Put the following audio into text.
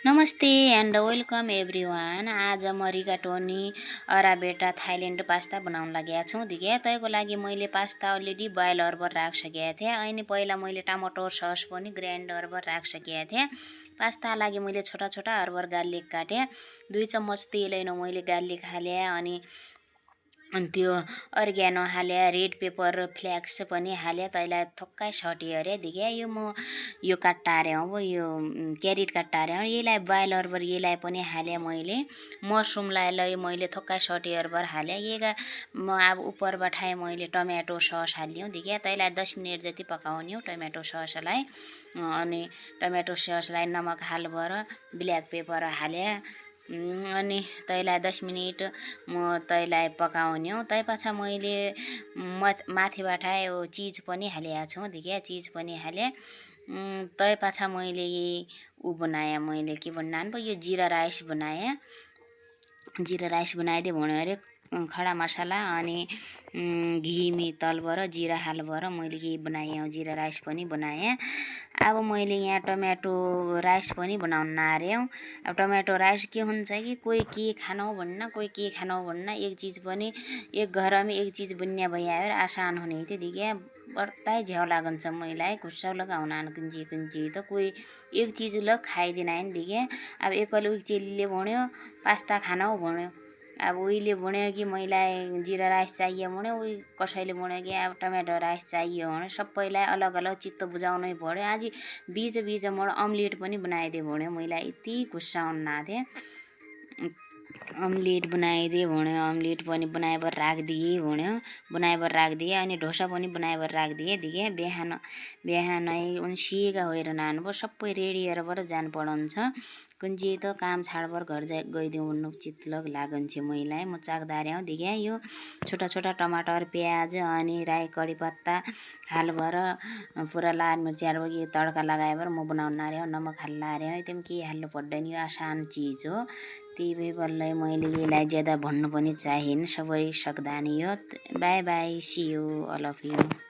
नमस्ते and welcome everyone. आज म रिगाटोनी अराबेटा थाइल्यान्ड पास्ता बनाउन लागेको छु। दिके तैको लागि मैले पास्ता अलरेडी बोइल अर्बर राखिसकेको थिएँ। अनि पहिला मैले टमाटो सस पनि ग्राइन्ड अर्बर राखिसकेको थिएँ। पास्ता लागि मैले छोटा छोटा अर्बर गार्लिक काटेँ। 2 चम्मच तेल हैन मैले गार्लिक हाले अनि त्यो अर्ग्यानो हाले, रेड पेपर फ्लेक्स पनि हाले, तैलाई थोक्कै सटे अरे दिके यो काट्टारे हो यो क्यारेट काट्टारे हो यसलाई बोइल अर्बर यसलाई पनि हाले मैले। मसरुमलाई मैले थोक्कै सटे अर्बर हाले अब उपरबाट मैले टमेटो सस हाल्यो दिके तैलाई 10 मिनेट जति पकाउने टमेटो ससलाई। अनि टमेटो ससलाई नमक हाल्बर ब्ल्याक पेपर हाले अनि तैलाई 10 मिनेट म तैलाई पकाउने तै पाछा मैले माथिबाट चीज पनि हालेको छु दिके चीज पनि हाले। तै पाछा मैले बनाए मैले के भन्नान पो यो जीरा राइस बनाए। जीरा राइस बनाइदिए भन्यो अरे खडा मसला अनि घी तलबर जीरा हालबर मैले के बनाएँ जीरा राइस पनि बनाएँ। अब मैले यहाँ टमेटो राइस पनि बनाउन आर्यो। अब टमेटो राइस के हुन्छ कि कोही के खानौ भन्न कोही के खानौ भन्न एक चीज पनि एक घरमा एक चीज बन्या भइआयो आसान हुने थियो दिके बर्ताइ झ्याउ लागन्छ मैलाई खुस्साउ लगाउन कुंजी त कोही एक चीज ल खाइदिन आइन दिके। अब एकले उही चेलीले भन्यो पास्ता खानौ भन्यो। अब उहिले भन्यो कि मैलाई जीरा राइस चाहियो भन्यो उही कसैले भन्यो कि अब टमेटो राइस चाहियो भन्यो। सबैलाई अलग अलग चित्त बुझाउनै पर्यो। आज बीच म अम्लेट पनि बनाइदिए भन्यो मैलाई यति खुस्साउन आथे। अम्लेट बनाइदिए भन्यो अम्लेट पनि बनाइबर राखिदिए भन्यो बनाइबर राखिदिए अनि ढोसा पनि बनाइबर राखिदिए दिके बिहानै उन्सिएका होएर नानु सबै रेडी गरेर जान पडन्छ। कुंजी त काम छाडबर घर गइदिउँ भन्नु चित्त लागन्छ मैलाई म चाकदार्याउ दिके यो छोटा छोटा टमाटर प्याज अनि राई कडी पत्ता हालबर पुरा लाल मिर्ची हालबर यो तड्का लगाएर म बनाउन आर्यो। नमक हाल्न आर्यो एकदम के हाल्नु पर्दैन यो आसान चीज हो। त्यही बल्लै मैले यसलाई ज्यादा भन्नु पनि चाहिएन सबै सक्दा नि यो। Bye bye see you all of you.